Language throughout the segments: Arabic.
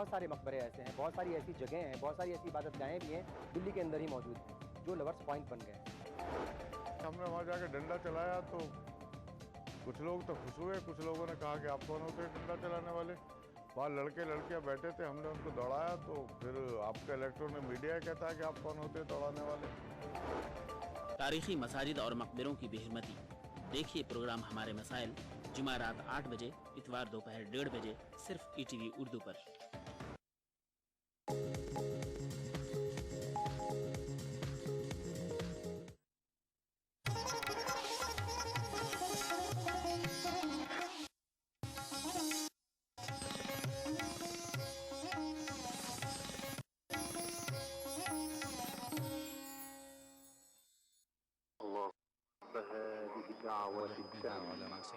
बहुत सारे मकबरे ऐसे हैं, बहुत सारी ऐसी जगहें हैं, बहुत सारी ऐसी इबादतगाहें भी हैं दिल्ली के अंदर ही मौजूद हैं जो लवर्स पॉइंट बन गए। हमने वहाँ जाकर डंडा चलाया तो कुछ लोग तो खुश हुए, कुछ लोगों ने कहा कि आप कौन होते हैं डंडा चलाने वाले। वहाँ लड़के लड़कियाँ बैठे थे, हमने उनको दौड़ाया तो फिर आपका इलेक्ट्रॉनिक मीडिया कहता है कि आप कौन होते हैं दौड़ाने वाले। तारीखी मसाजिद और मकबरों की बेहरमती। देखिए प्रोग्राम हमारे मसाइल जुमा रात 8 बजे, इतवार दोपहर 1:30 बजे, सिर्फ ईटीवी उर्दू पर।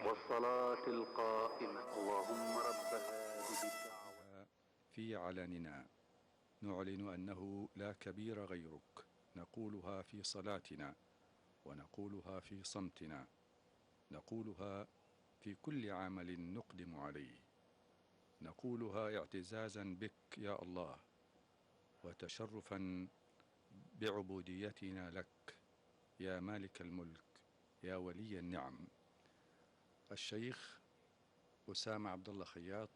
والصلاة القائمة اللهم رب هذه الدعوة. في علننا نعلن أنه لا كبير غيرك، نقولها في صلاتنا ونقولها في صمتنا، نقولها في كل عمل نقدم عليه، نقولها اعتزازا بك يا الله وتشرفا بعبوديتنا لك يا مالك الملك يا ولي النعم. الشيخ أسامة عبد الله خياط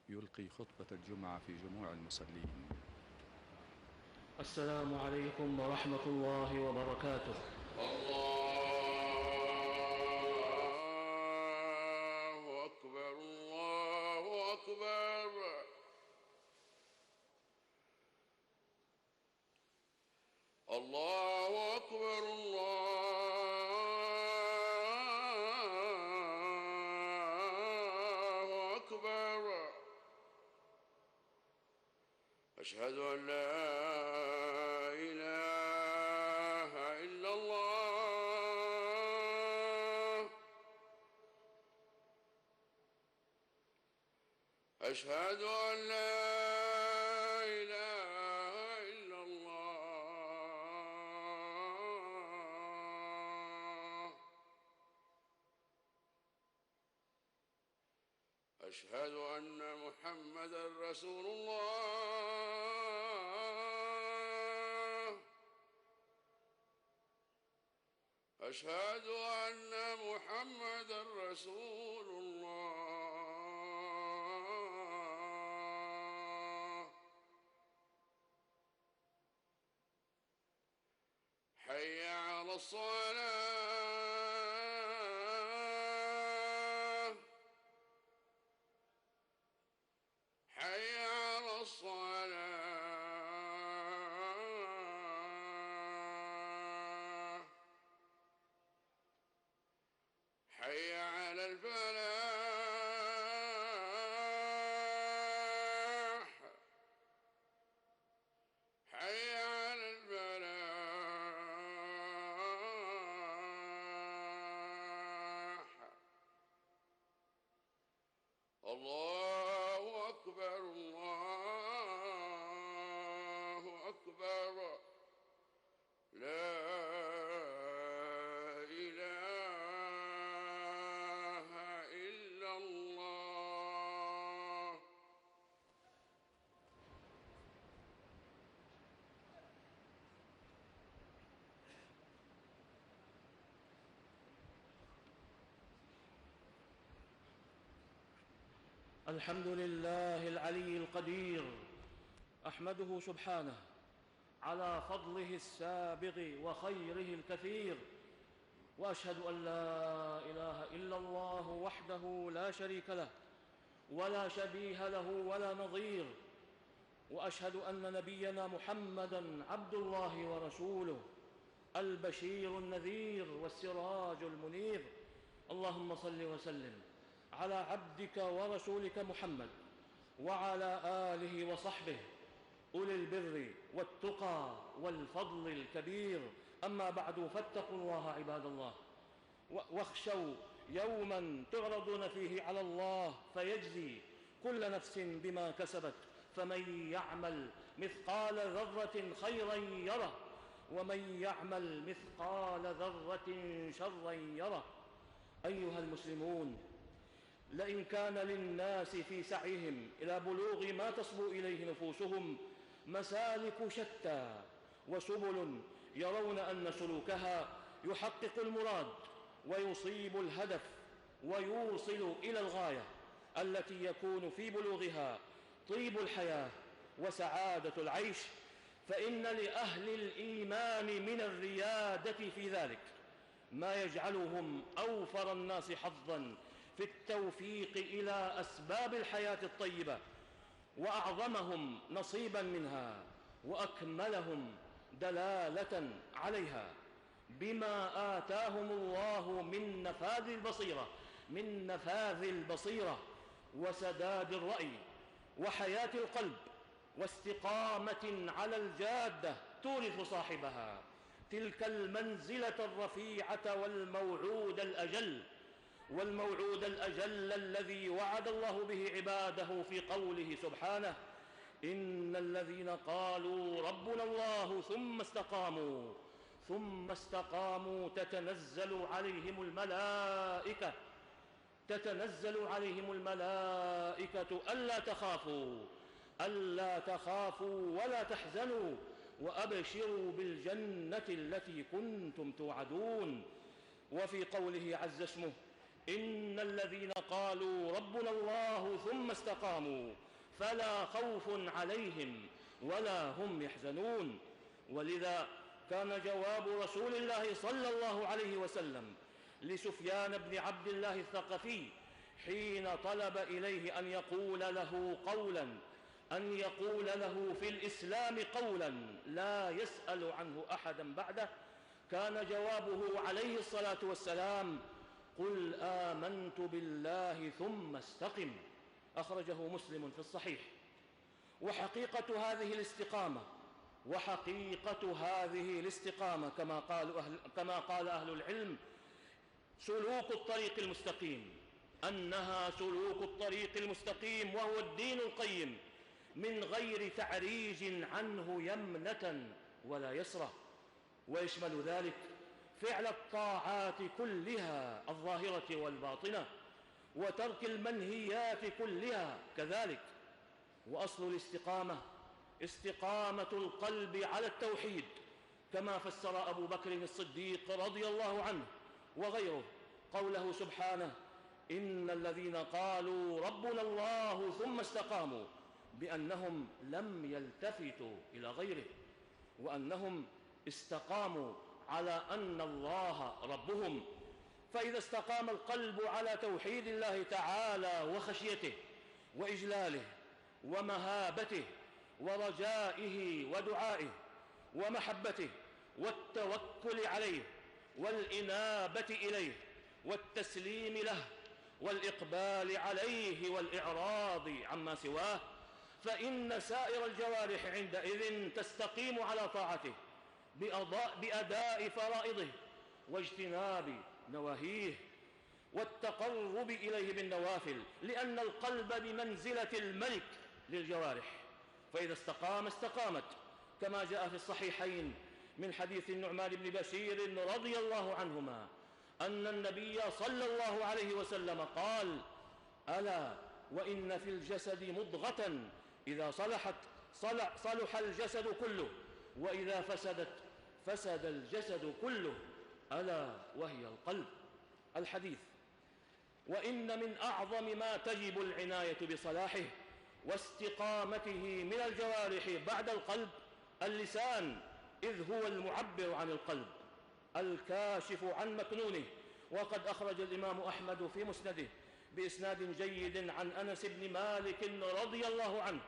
يلقي خطبة الجمعة في جموع المصلين. السلام عليكم ورحمة الله وبركاته. الله أكبر الله أكبر. الله أكبر الله أكبر. أشهد أن لا إله إلا الله. أشهد أن لا إله إلا الله. أشهد أن محمدًا رسول الله. أشهد أن محمدًا رسول الله. حي على الصلاة. حي على الصلاة. حي على الفلاح. حي على الفلاح. الله أكبر الله أكبر. لا إله إلا الله. الحمد لله العلي القدير، أحمده سبحانه على فضله السابغ وخيره الكثير، وأشهد أن لا إله إلا الله وحده لا شريك له ولا شبيه له ولا نظير، وأشهد أن نبينا محمدًا عبد الله ورسوله، البشير النذير والسراج المنير. اللهم صل وسلم على عبدك ورسولك محمد وعلى آله وصحبه أولي البر والتقى والفضل الكبير. أما بعد، فاتقوا الله عباد الله، واخشوا يوما تعرضون فيه على الله فيجزي كل نفس بما كسبت، فمن يعمل مثقال ذرة خيرا يره ومن يعمل مثقال ذرة شرا يره. أيها المسلمون، لئن كان للناس في سعيهم إلى بلوغ ما تصبو إليه نفوسهم مسالك شتى وسبل يرون أن سلوكها يحقق المراد ويصيب الهدف ويوصل إلى الغاية التي يكون في بلوغها طيب الحياة وسعادة العيش، فإن لأهل الإيمان من الريادة في ذلك ما يجعلهم أوفر الناس حظاً في التوفيق إلى أسباب الحياة الطيبة، وأعظمهم نصيباً منها، وأكملهم دلالة عليها بما آتاهم الله من نفاذ البصيرة وسداد الرأي وحياة القلب واستقامة على الجادة تورث صاحبها تلك المنزلة الرفيعة والموعود الأجل الذي وعد الله به عباده في قوله سبحانه: إن الذين قالوا ربنا الله ثم استقاموا تتنزل عليهم الملائكة ألا تخافوا ولا تحزنوا وأبشروا بالجنة التي كنتم توعدون. وفي قوله عز اسمه: إن الذين قالوا ربنا الله ثم استقاموا فلا خوف عليهم ولا هم يحزنون. ولذا كان جواب رسول الله صلى الله عليه وسلم لسفيان بن عبد الله الثقفي حين طلب إليه أن يقول له في الإسلام قولا لا يسأل عنه أحدا بعده، كان جوابه عليه الصلاة والسلام: قل آمنت بالله ثم استقم. أخرجه مسلم في الصحيح. وحقيقة هذه الاستقامة كما قال أهل العلم سلوك الطريق المستقيم، وهو الدين القيم من غير تعريج عنه يمنة ولا يسرة، ويشمل ذلك فعل الطاعات كلها الظاهرة والباطنة وترك المنهيات كلها كذلك. وأصل الاستقامة استقامة القلب على التوحيد، كما فسر أبو بكر الصديق رضي الله عنه وغيره قوله سبحانه: إن الذين قالوا ربنا الله ثم استقاموا، بأنهم لم يلتفتوا إلى غيره، وأنهم استقاموا على أن الله ربهم. فإذا استقام القلب على توحيد الله تعالى وخشيته وإجلاله ومهابته ورجائه ودعائه ومحبته والتوكل عليه والإنابة إليه والتسليم له والإقبال عليه والإعراض عما سواه، فإن سائر الجوارح عندئذ تستقيم على طاعته بأداء فرائضه واجتناب نواهيه والتقرب إليه بالنوافل، لأن القلب بمنزلة الملك للجوارح، فإذا استقامت، كما جاء في الصحيحين من حديث النعمان بن بشير رضي الله عنهما أن النبي صلى الله عليه وسلم قال: ألا وإن في الجسد مضغة إذا صلحت صلح الجسد كله، وإذا فسد الجسد كله، ألا وهي القلب. الحديث. وإن من أعظم ما تجب العناية بصلاحه واستقامته من الجوارح بعد القلب اللسان، إذ هو المعبر عن القلب الكاشف عن مكنونه. وقد أخرج الإمام أحمد في مسنده بإسناد جيد عن أنس بن مالك رضي الله عنه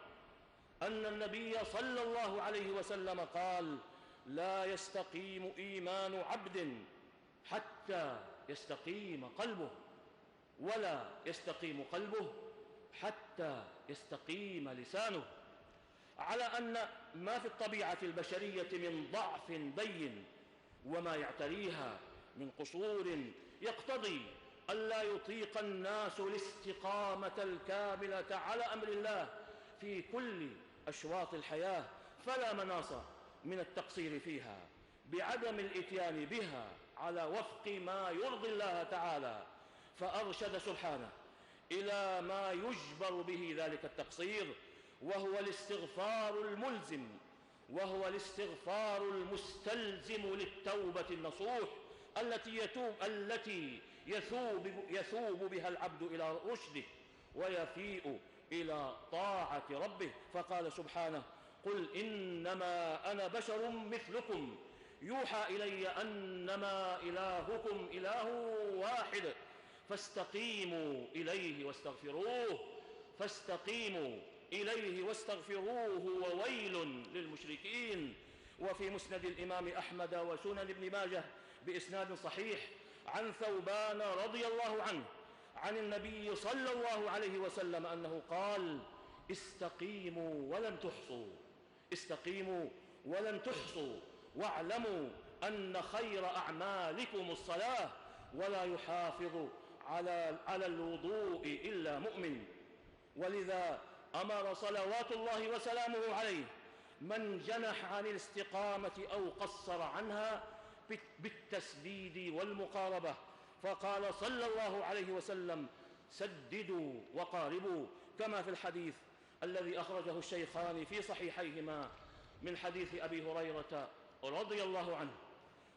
أن النبي صلى الله عليه وسلم قال: لا يستقيم إيمان عبد حتى يستقيم قلبه، ولا يستقيم قلبه حتى يستقيم لسانه، على أن ما في الطبيعة البشرية من ضعف بين وما يعتريها من قصور يقتضي ألا يطيق الناس الاستقامة الكاملة على أمر الله في كل أشواط الحياة، فلا مناص من التقصير فيها بعدم الإتيان بها على وفق ما يرضي الله تعالى. فأرشد سبحانه إلى ما يجبر به ذلك التقصير، وهو الاستغفار الملزم، وهو الاستغفار المستلزم للتوبة النصوح التي يثوب بها العبد إلى رشده ويفيء إلى طاعة ربه. فقال سبحانه: قل إنما أنا بشر مثلكم يوحى إلي أنما إلهكم إله واحد فاستقيموا إليه واستغفروه وويل للمشركين. وفي مسند الإمام أحمد وسنن ابن ماجه بإسناد صحيح عن ثوبان رضي الله عنه عن النبي صلى الله عليه وسلم أنه قال: استقيموا ولن تحصوا واعلموا أن خير أعمالكم الصلاة ولا يحافظ على الوضوء إلا مؤمن. ولذا أمر صلوات الله وسلامه عليه من جنح عن الاستقامة أو قصر عنها بالتسديد والمقاربة، فقال صلى الله عليه وسلم: سددوا وقاربوا، كما في الحديث الذي أخرجه الشيخان في صحيحيهما من حديث أبي هريرة رضي الله عنه.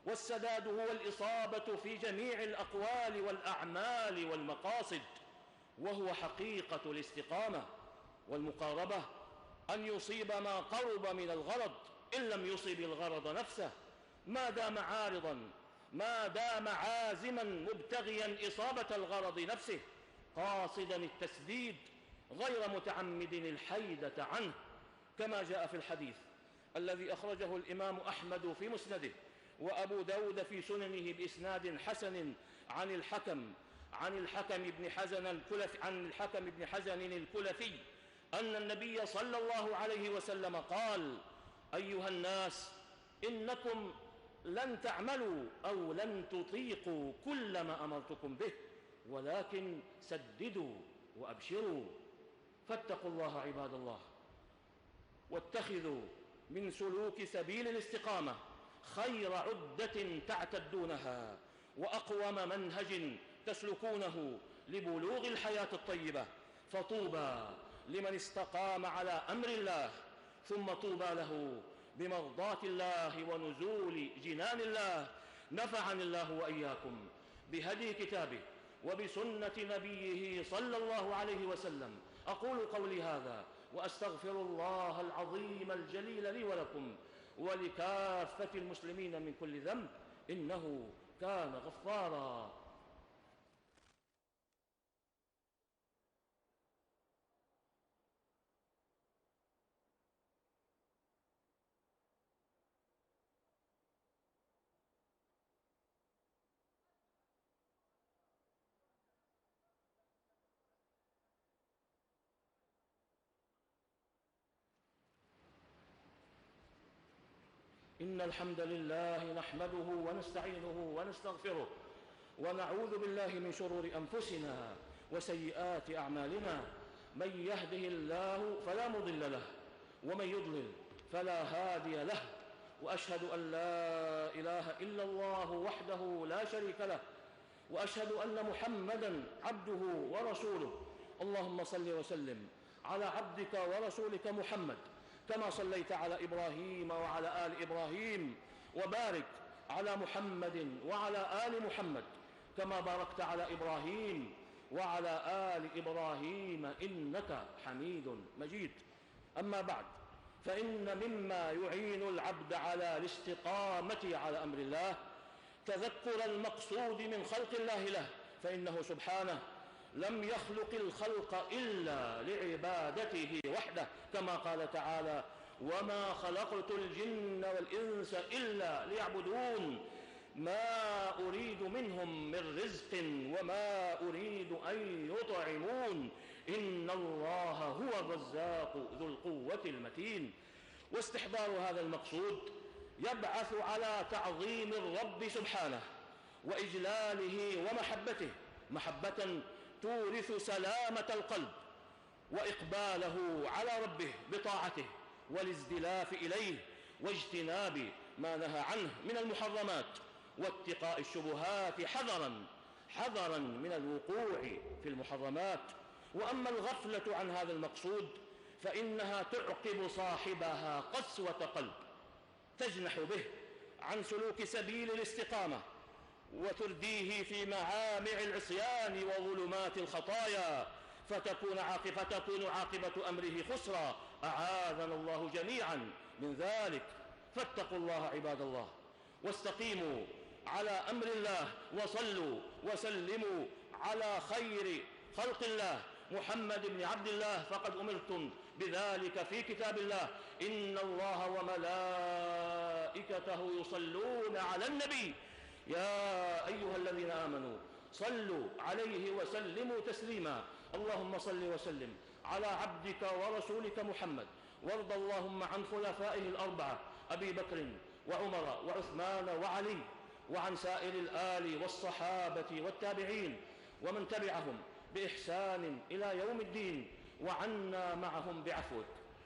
والسداد هو الإصابة في جميع الأقوال والأعمال والمقاصد، وهو حقيقة الاستقامة. والمقاربة أن يصيب ما قرب من الغرض إن لم يصب الغرض نفسه، ما دام عازما مبتغيا إصابة الغرض نفسه قاصدا التسديد غير متعمد الحيدة عنه، كما جاء في الحديث الذي أخرجه الإمام أحمد في مسنده وأبو داود في سننه بإسناد حسن عن الحكم بن حزن الكلفي أن النبي صلى الله عليه وسلم قال: أيها الناس، إنكم لن تعملوا أو لن تطيقوا كل ما أمرتكم به، ولكن سددوا وأبشروا. فاتقوا الله عباد الله، واتخذوا من سلوك سبيل الاستقامة خير عدة تعتدونها وأقوم منهج تسلكونه لبلوغ الحياة الطيبة. فطوبى لمن استقام على أمر الله، ثم طوبى له بمرضاة الله ونزول جنان الله. نفعني الله وإياكم بهدي كتابه وبسنة نبيه صلى الله عليه وسلم. أقول قولي هذا وأستغفر الله العظيم الجليل لي ولكم ولكافة المسلمين من كل ذنب، إنه كان غفارا. إن الحمد لله نحمده ونستعينه ونستغفره ونعوذ بالله من شرور أنفسنا وسيئات أعمالنا. من يهده الله فلا مضل له ومن يضلل فلا هادي له، وأشهد أن لا إله إلا الله وحده لا شريك له، وأشهد أن محمدًا عبده ورسوله. اللهم صل وسلم على عبدك ورسولك محمد كما صليت على إبراهيم وعلى آل إبراهيم، وبارك على محمد وعلى آل محمد كما باركت على إبراهيم وعلى آل إبراهيم إنك حميد مجيد. أما بعد، فإن مما يعين العبد على الاستقامة على أمر الله تذكر المقصود من خلق الله له، فإنه سبحانه لم يخلق الخلق إلا لعبادته وحده، كما قال تعالى: وما خلقت الجن والإنس إلا ليعبدون ما أريد منهم من رزق وما أريد أن يطعمون إن الله هو الرزاق ذو القوة المتين. واستحضار هذا المقصود يبعث على تعظيم الرب سبحانه وإجلاله ومحبته، محبة تورث سلامة القلب وإقباله على ربه بطاعته والازدلاف إليه واجتناب ما نهى عنه من المحرمات واتقاء الشبهات حذرا من الوقوع في المحرمات. وأما الغفلة عن هذا المقصود فإنها تعقب صاحبها قسوة قلب تجنح به عن سلوك سبيل الاستقامة وترديه في معامع العصيان وظلمات الخطايا، فتكون عاقبة أمره خسرا، أعاذنا الله جميعا من ذلك. فاتقوا الله عباد الله، واستقيموا على أمر الله، وصلوا وسلموا على خير خلق الله محمد بن عبد الله، فقد أمرتم بذلك في كتاب الله: إن الله وملائكته يصلون على النبي يا أيها الذين آمنوا صلوا عليه وسلموا تسليما. اللهم صل وسلم على عبدك ورسولك محمد، وارض اللهم عن خلفائه الأربعة أبي بكر وعمر وعثمان وعلي، وعن سائر الآل والصحابة والتابعين ومن تبعهم بإحسان إلى يوم الدين، وعنا معهم بعفوك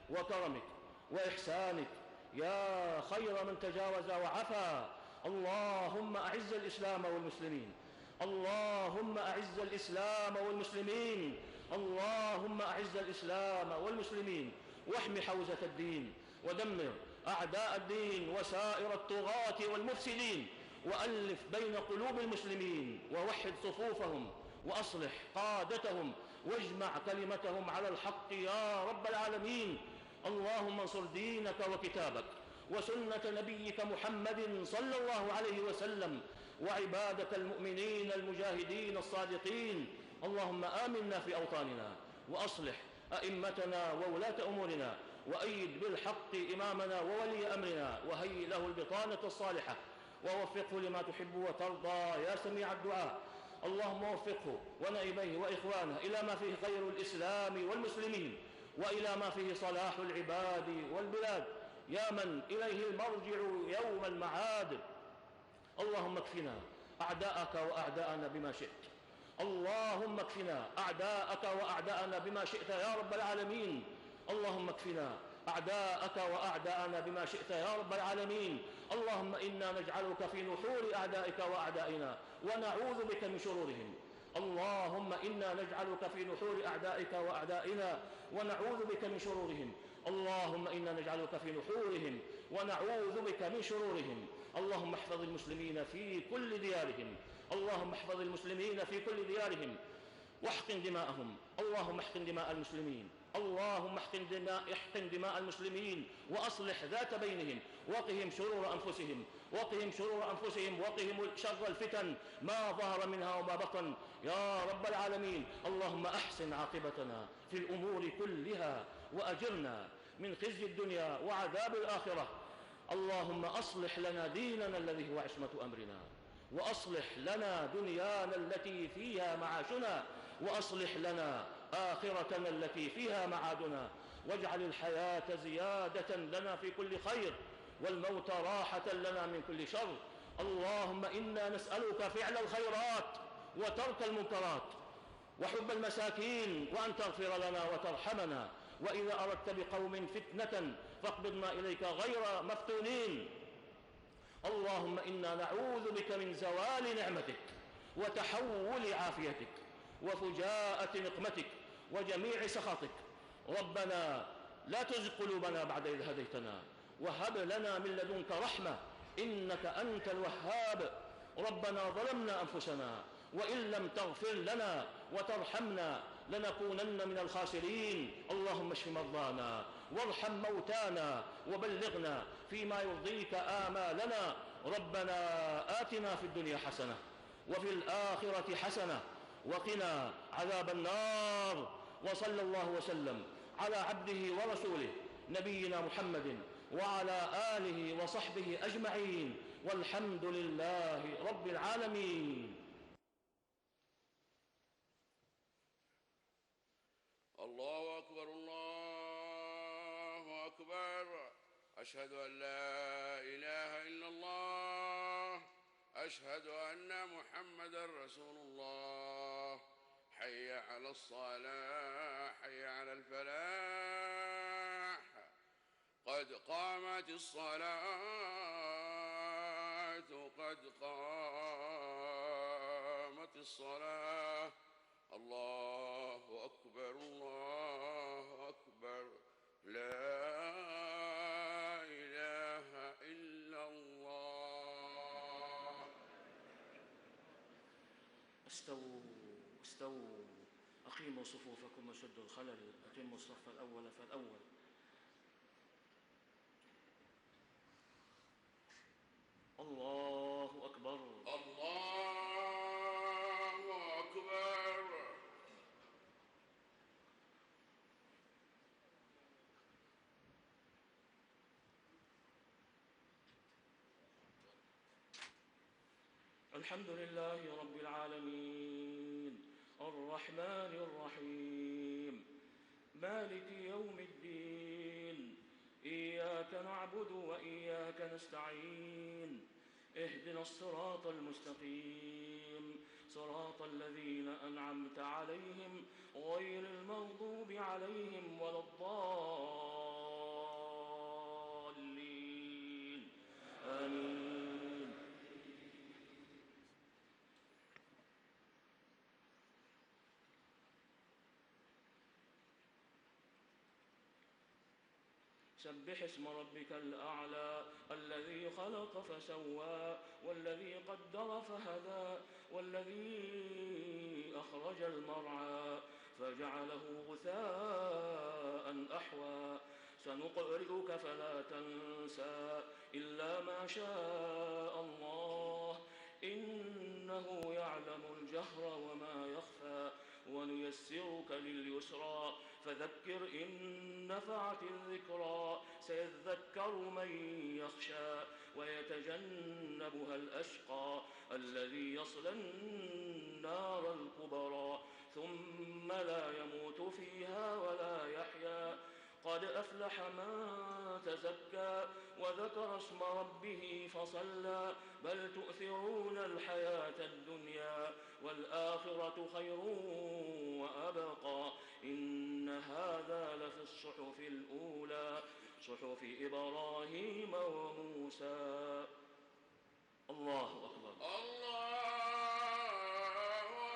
وكرمك وإحسانك يا خير من تجاوز وعفا. اللهم أعز الإسلام والمسلمين، اللهم أعز الإسلام والمسلمين، اللهم أعز الإسلام والمسلمين، واحم حوزة الدين، ودمر أعداء الدين وسائر الطغاة والمفسدين، وألف بين قلوب المسلمين، ووحد صفوفهم، وأصلح قادتهم، واجمع كلمتهم على الحق يا رب العالمين. اللهم انصر دينك وكتابك وسنة نبيك محمد صلى الله عليه وسلم، وعبادك المؤمنين المجاهدين الصادقين. اللهم آمنا في أوطاننا، وأصلح أئمتنا وولاة أمورنا، وأيد بالحق إمامنا وولي أمرنا، وهيئ له البطانة الصالحة، ووفقه لما تحب وترضى يا سميع الدعاء. اللهم وفقه ونائبيه وإخوانه إلى ما فيه خير الإسلام والمسلمين، وإلى ما فيه صلاح العباد والبلاد، يا من إليه المرجع يوم المعاد. اللهم اكفنا أعداءك وأعداءنا بما شئت، اللهم اكفنا أعداءك وأعداءنا بما شئت يا رب العالمين. اللهم اكفنا أعداءك وأعداءنا بما شئت يا رب العالمين. اللهم إنا نجعلك في نحور أعدائك وأعدائنا، ونعوذ بك من شرورهم. اللهم إنا نجعلك في نحور أعدائك وأعدائنا، ونعوذ بك من شرورهم. اللهم إنا نجعلك في نحورهم، ونعوذ بك من شرورهم. اللهم احفظ المسلمين في كل ديارهم، اللهم احفظ المسلمين في كل ديارهم، واحقن دماءهم. اللهم احقن دماء المسلمين، اللهم احقن دماء المسلمين، وأصلح ذات بينهم، وقهم شرور أنفسهم، وقهم شرور أنفسهم، وقهم شر الفتن ما ظهر منها وما بطن يا رب العالمين. اللهم أحسن عاقبتنا في الأمور كلها، وأجرنا من خزي الدنيا وعذاب الآخرة. اللهم أصلح لنا ديننا الذي هو عصمة أمرنا، وأصلح لنا دنيانا التي فيها معاشنا، وأصلح لنا آخرتنا التي فيها معادنا، واجعل الحياة زيادة لنا في كل خير، والموت راحة لنا من كل شر. اللهم إنا نسألك فعل الخيرات وترك المنكرات وحب المساكين، وأن تغفر لنا وترحمنا، وإذا أردت بقوم فتنة فاقبضنا إليك غير مفتونين. اللهم إنا نعوذ بك من زوال نعمتك، وتحول عافيتك، وفجاءة نقمتك، وجميع سخطك. ربنا لا تزغ قلوبنا بعد إذ هديتنا، وهب لنا من لدنك رحمة إنك أنت الوهاب. ربنا ظلمنا أنفسنا، وإن لم تغفر لنا وترحمنا لنكونن من الخاسرين. اللهم اشف مرضانا، وارحم موتانا، وبلغنا فيما يرضيك آمالنا. ربنا آتنا في الدنيا حسنة، وفي الآخرة حسنة، وقنا عذاب النار. وصلى الله وسلم على عبده ورسوله نبينا محمد وعلى آله وصحبه أجمعين، والحمد لله رب العالمين. الله أكبر الله أكبر، أشهد أن لا إله إلا الله، أشهد أن محمدا رسول الله. حي على الصلاة، حي على الفلاح، قد قامت الصلاة، قد قامت الصلاة. الله أكبر الله أكبر لا إله إلا الله. استووا استووا، أقيموا صفوفكم وشدوا الخلل، أتموا الصف الأول فالأول. الله أكبر الله أكبر. الحمد لله رب العالمين الرحمن الرحيم مالك يوم الدين، إياك نعبد وإياك نستعين، اهدنا الصراط المستقيم، صراط الذين أنعمت عليهم غير المغضوب عليهم ولا الضالين، آمين. سبح اسم ربك الأعلى الذي خلق فسوى والذي قدر فهدى والذي أخرج المرعى فجعله غثاء أحوى. سنقرئك فلا تنسى إلا ما شاء الله، إنه يعلم الجهر وما يخفى. ونيسرك لليسرى فذكر إن نفعت الذكرى، سيذكر من يخشى ويتجنبها الأشقى الذي يصلى النار الكبرى ثم لا يموت فيها ولا يحيا. قد أفلح من تزكى وذكر اسم ربه فصلى، بل تؤثرون الحياة الدنيا والآخرة خير وأبقى. إن هذا لفي الصحف الأولى صحف إبراهيم وموسى. الله أكبر الله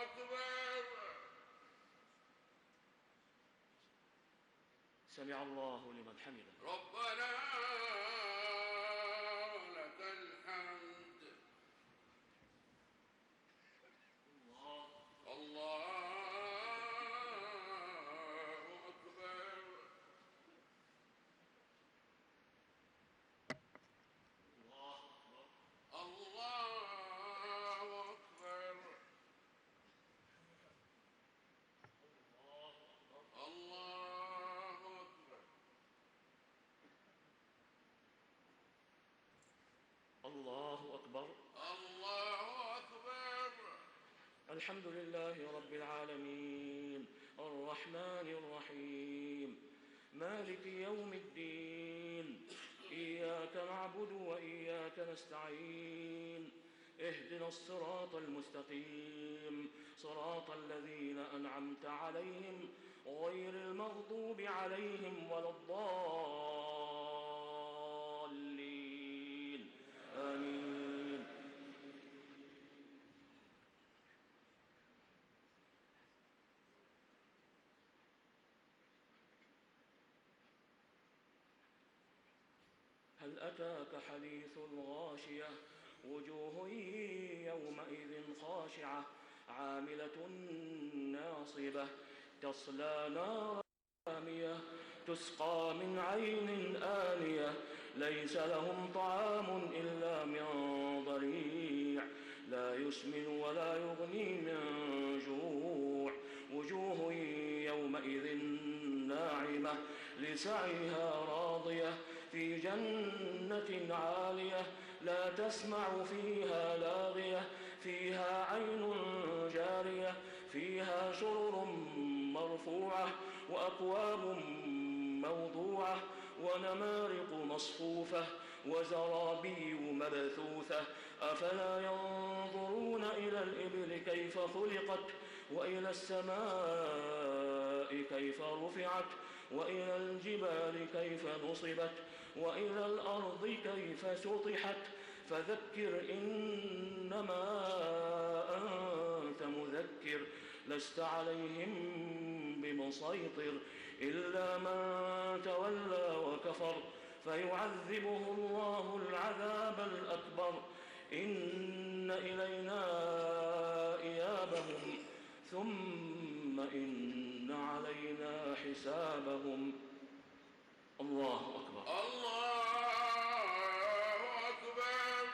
أكبر. سمع الله لمن حمده. ربنا لك الحمد. الله أكبر. الله أكبر. الله أكبر. الله أكبر. الله أكبر. الحمد لله رب العالمين الرحمن الرحيم مالك يوم الدين، إياك نعبد وإياك نستعين، اهدنا الصراط المستقيم، صراط الذين أنعمت عليهم غير المغضوب عليهم ولا الضالين، آمين. هل أتاك حديث الغاشية؟ وجوه يومئذ خاشعة عاملة ناصبة تصلى نارا حامية تسقى من عين آنية ليس لهم طعام إلا من ضريع لا يسمن ولا يغني من جوع. وجوه يومئذ ناعمة لسعيها راضية في جنة عالية لا تسمع فيها لاغية فيها عين جارية فيها سرر مرفوعة وأكواب موضوعة ونمارق مصفوفة وزرابي مبثوثة. أفلا ينظرون إلى الإبل كيف خلقت وإلى السماء كيف رفعت وإلى الجبال كيف نصبت وإلى الأرض كيف سطحت. فذكر إنما أنت مذكر لست عليهم بمسيطر إلا من تولى وكفر فيعذبه الله العذاب الأكبر إن إلينا إيابهم ثم إن علينا حسابهم. الله أكبر. الله أكبر.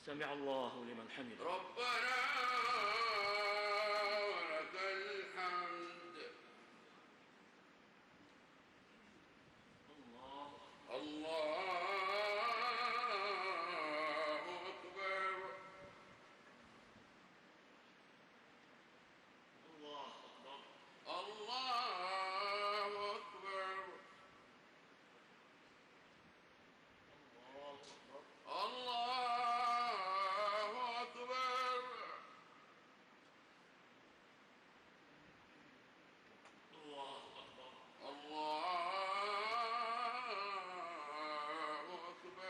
سمع الله لمن حمده. ربنا ولك الحمد. الله الله أكبر. الله أكبر. الله أكبر. الله أكبر. الله أكبر. الله أكبر.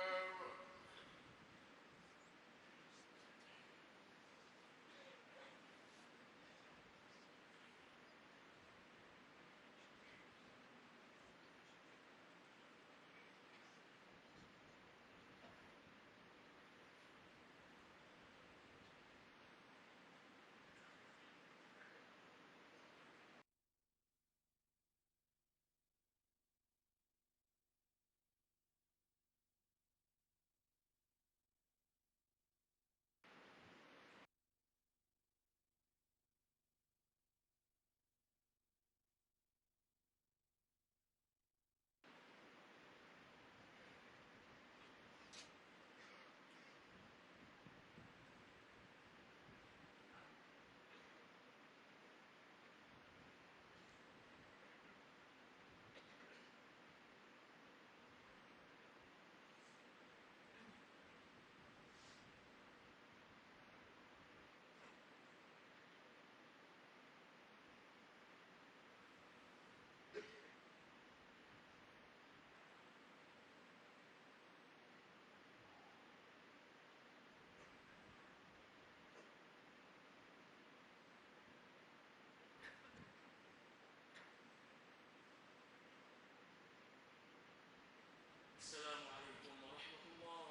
السلام عليكم ورحمة الله.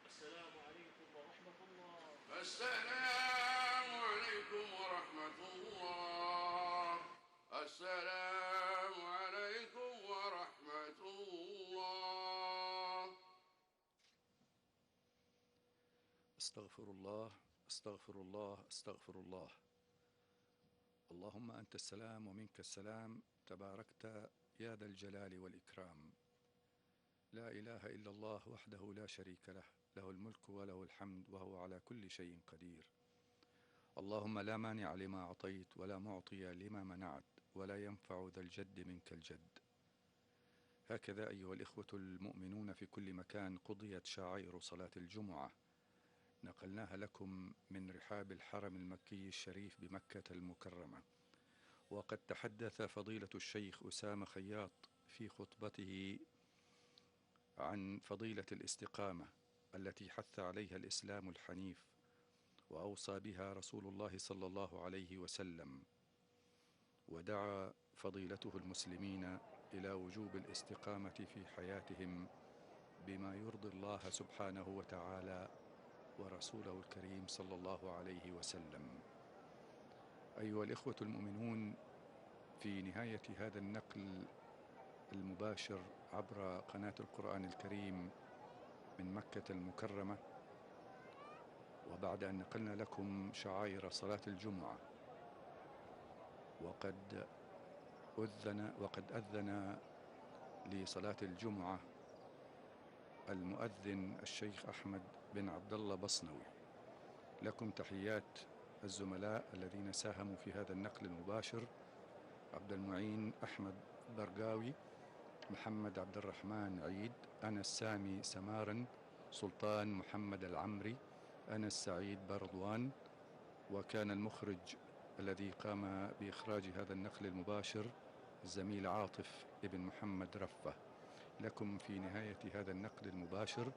السلام عليكم ورحمة الله. السلام عليكم ورحمة الله. السلام عليكم ورحمة الله. استغفر الله استغفر الله استغفر الله. اللهم أنت السلام ومنك السلام، تباركت يا ذا الجلال والإكرام. لا إله إلا الله وحده لا شريك له، له الملك وله الحمد وهو على كل شيء قدير. اللهم لا مانع لما أعطيت ولا معطي لما منعت ولا ينفع ذا الجد منك الجد. هكذا أيها الإخوة المؤمنون في كل مكان قضيت شعائر صلاة الجمعة، نقلناها لكم من رحاب الحرم المكي الشريف بمكة المكرمة. وقد تحدث فضيلة الشيخ أسامة خياط في خطبته عن فضيلة الاستقامة التي حث عليها الإسلام الحنيف وأوصى بها رسول الله صلى الله عليه وسلم، ودعا فضيلته المسلمين إلى وجوب الاستقامة في حياتهم بما يرضي الله سبحانه وتعالى ورسوله الكريم صلى الله عليه وسلم. أيها الإخوة المؤمنون، في نهاية هذا النقل المباشر عبر قناة القرآن الكريم من مكة المكرمة، وبعد أن نقلنا لكم شعائر صلاة الجمعة، وقد أذن لصلاة الجمعة المؤذن الشيخ أحمد بن عبد الله بصنوي، لكم تحيات الزملاء الذين ساهموا في هذا النقل المباشر: عبد المعين أحمد برقاوي، محمد عبد الرحمن عيد، أنس سامي سمارن، سلطان محمد العمري، أنس سعيد برضوان. وكان المخرج الذي قام بإخراج هذا النقل المباشر الزميل عاطف ابن محمد رفة. لكم في نهاية هذا النقل المباشر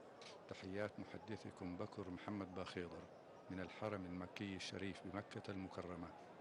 تحيات محدثكم بكر محمد باخيضر من الحرم المكي الشريف بمكة المكرمة.